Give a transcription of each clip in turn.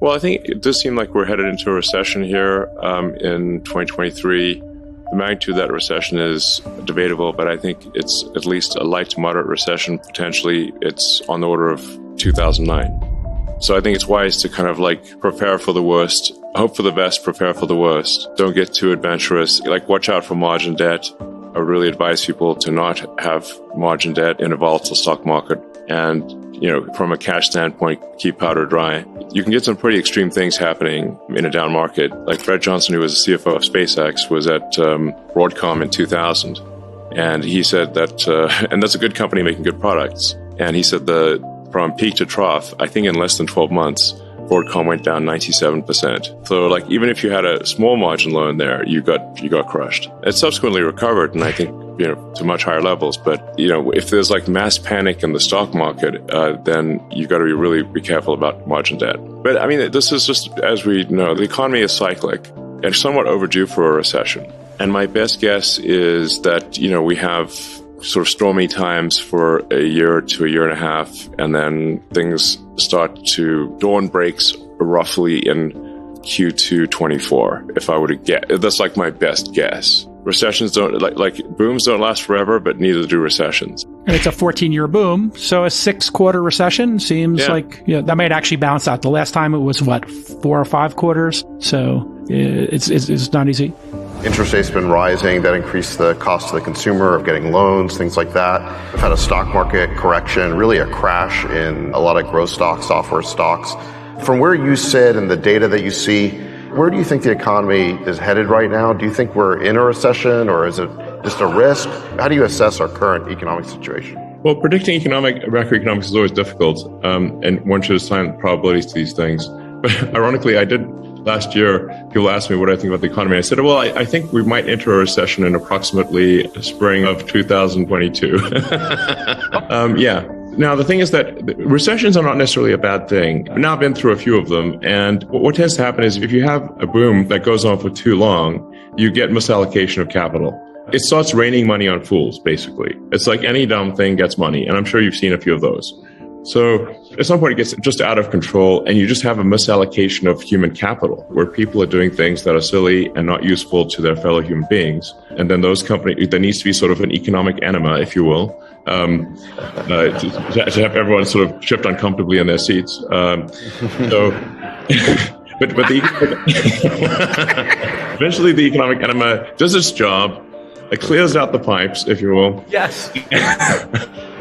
Well, I think it does seem like we're headed into a recession here in 2023. The magnitude of that recession is debatable, but I think it's at least a light to moderate recession. Potentially, it's on the order of 2009. So I think it's wise to kind of like prepare for the worst, hope for the best, prepare for the worst. Don't get too adventurous. Like, watch out for margin debt. I would really advise people to not have margin debt in a volatile stock market. And, from a cash standpoint, keep powder dry. You can get some pretty extreme things happening in a down market. Like Fred Johnson, who was the CFO of SpaceX, was at Broadcom in 2000. And he said that, and that's a good company making good products. And he said from peak to trough, I think in less than 12 months, Broadcom went down 97%. So like, even if you had a small margin loan there, you got crushed. It subsequently recovered, and I think, to much higher levels. But, if there's like mass panic in the stock market, then you've got to really be careful about margin debt. But I mean, this is just, as we know, the economy is cyclic and somewhat overdue for a recession. And my best guess is that, we have sort of stormy times for a year to a year and a half, and then things start to, dawn breaks roughly in Q2 24, if I were to guess. That's like my best guess. Recessions don't, like booms don't last forever, but neither do recessions. And it's a 14-year boom, so a 6-quarter recession seems like that might actually balance out. The last time it was, 4 or 5 quarters? So it's not easy. Interest rates have been rising. That increased the cost to the consumer of getting loans, things like that. We've had a stock market correction, really a crash in a lot of growth stocks, software stocks. From where you sit and the data that you see, where do you think the economy is headed right now? Do you think we're in a recession, or is it just a risk? How do you assess our current economic situation? Well, predicting macroeconomics is always difficult, and one should assign probabilities to these things. But ironically, I did last year. People asked me what I think about the economy. I said, well, I think we might enter a recession in approximately spring of 2022. Yeah. Now, the thing is that recessions are not necessarily a bad thing. I've now been through a few of them. And what tends to happen is if you have a boom that goes on for too long, you get misallocation of capital. It starts raining money on fools, basically. It's like any dumb thing gets money. And I'm sure you've seen a few of those. So at some point it gets just out of control, and you just have a misallocation of human capital where people are doing things that are silly and not useful to their fellow human beings. And then those companies, there needs to be sort of an economic enema, if you will, to have everyone sort of shift uncomfortably in their seats. But eventually the economic enema does its job. It clears out the pipes, if you will. Yes.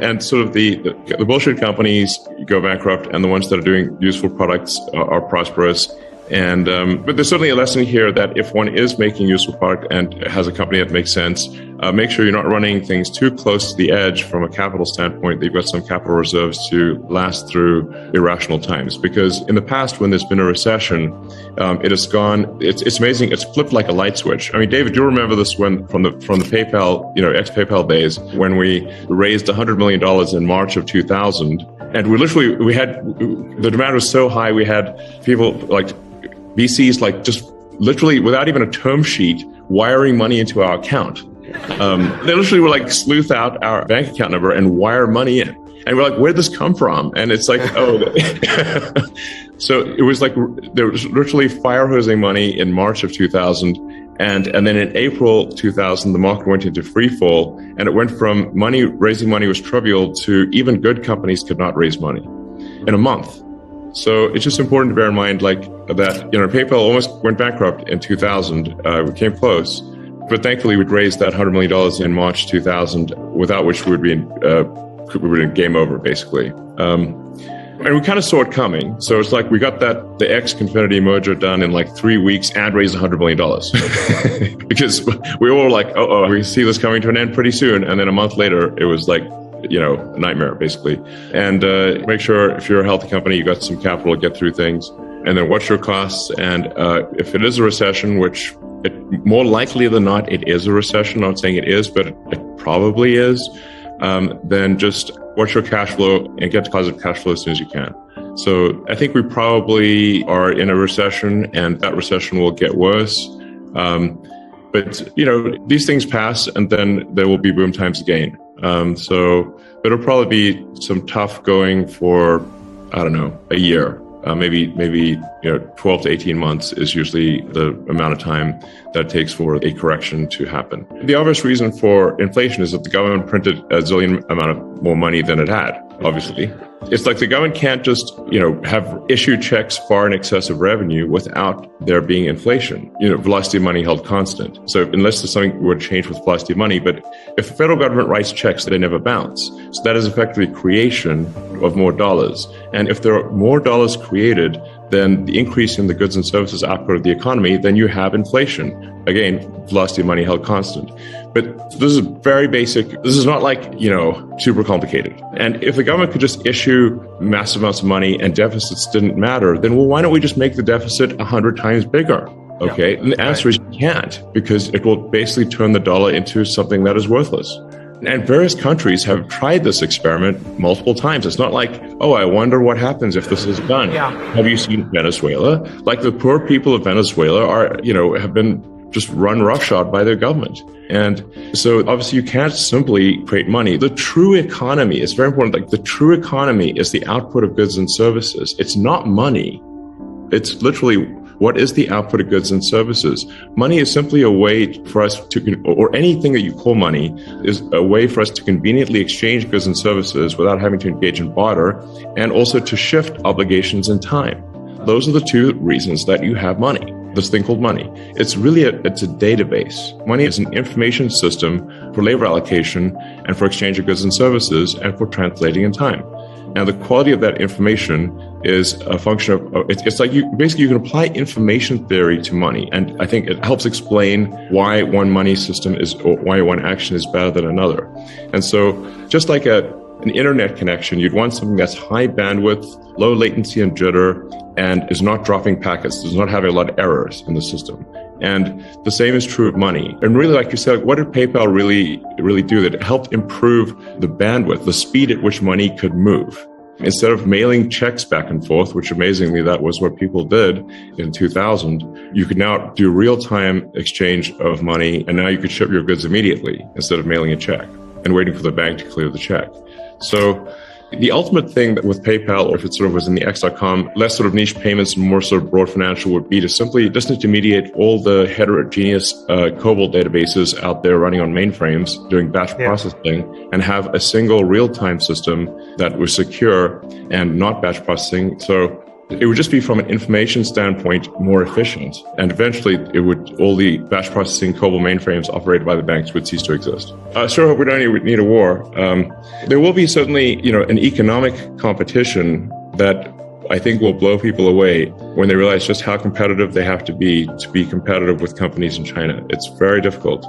And sort of the bullshit companies go bankrupt, and the ones that are doing useful products are prosperous. And but there's certainly a lesson here that if one is making useful product and has a company that makes sense, make sure you're not running things too close to the edge from a capital standpoint, that you've got some capital reserves to last through irrational times. Because in the past, when there's been a recession, it has gone, it's amazing, it's flipped like a light switch. I mean, David, do you remember this from the PayPal, ex-PayPal days, when we raised $100 million in March of 2000, and we had, the demand was so high, we had people like VCs, like just literally without even a term sheet, wiring money into our account. They literally were like sleuth out our bank account number and wire money in. And we're like, where'd this come from? And it's like, so it was like, there was literally fire hosing money in March of 2000. And then in April 2000, the market went into free fall, and it went from raising money was trivial to even good companies could not raise money in a month. So it's just important to bear in mind, like that, PayPal almost went bankrupt in 2000. We came close, but thankfully we'd raised that $100 million in March 2000, without which we would be in game over, basically. And we kind of saw it coming. So it's like we got the X-Confinity merger done in like 3 weeks and raised $100 million. Because we were all like, we see this coming to an end pretty soon. And then a month later, it was like, a nightmare, basically. And make sure if you're a healthy company, you got some capital to get through things. And then watch your costs. And if it is a recession, which more likely than not, it is a recession. I'm not saying it is, but it probably is. Then just watch your cash flow and get to positive cash flow as soon as you can. So I think we probably are in a recession, and that recession will get worse. But these things pass, and then there will be boom times again. So it'll probably be some tough going for, I don't know, a year. Maybe 12 to 18 months is usually the amount of time that it takes for a correction to happen. The obvious reason for inflation is that the government printed a zillion amount of more money than it had, obviously. It's like the government can't just, have issued checks far in excess of revenue without there being inflation. Velocity of money held constant. So unless there's something would change with velocity of money, but if the federal government writes checks, they never bounce. So that is effectively creation of more dollars. And if there are more dollars created, then the increase in the goods and services output of the economy, then you have inflation. Again, velocity of money held constant. But this is very basic. This is not like, super complicated. And if the government could just issue massive amounts of money and deficits didn't matter, then why don't we just make the deficit 100 times bigger? Okay. Yeah. And the answer is you can't, because it will basically turn the dollar into something that is worthless. And various countries have tried this experiment multiple times. It's not like, I wonder what happens if this is done. Yeah. Have you seen Venezuela? Like the poor people of Venezuela have been just run roughshod by their government. And so obviously you can't simply create money. The true economy is very important. Like the true economy is the output of goods and services. It's not money. It's literally what is the output of goods and services. Money is simply a way for us to, or anything that you call money is a way for us to conveniently exchange goods and services without having to engage in barter, and also to shift obligations in time. Those are the two reasons that you have money. This thing called money. It's really it's a database. Money is an information system for labor allocation and for exchange of goods and services and for translating in time. Now, the quality of that information is a function of, it's like you can apply information theory to money. And I think it helps explain why one money system or why one action is better than another. And so just like an internet connection, you'd want something that's high bandwidth, low latency and jitter, and is not dropping packets, does not have a lot of errors in the system. And the same is true of money. And really, like you said, what did PayPal really do? That it helped improve the bandwidth, the speed at which money could move. Instead of mailing checks back and forth, which amazingly, that was what people did in 2000, you could now do real-time exchange of money, and now you could ship your goods immediately instead of mailing a check and waiting for the bank to clear the check. So the ultimate thing that with PayPal, or if it sort of was in the X.com, less sort of niche payments and more sort of broad financial, would be to simply disintermediate all the heterogeneous COBOL databases out there running on mainframes doing batch processing, and have a single real-time system that was secure and not batch processing. So it would just be, from an information standpoint, more efficient. And eventually all the batch processing COBOL mainframes operated by the banks would cease to exist. I sure hope we don't need a war. There will be certainly, an economic competition that I think will blow people away when they realize just how competitive they have to be competitive with companies in China. It's very difficult.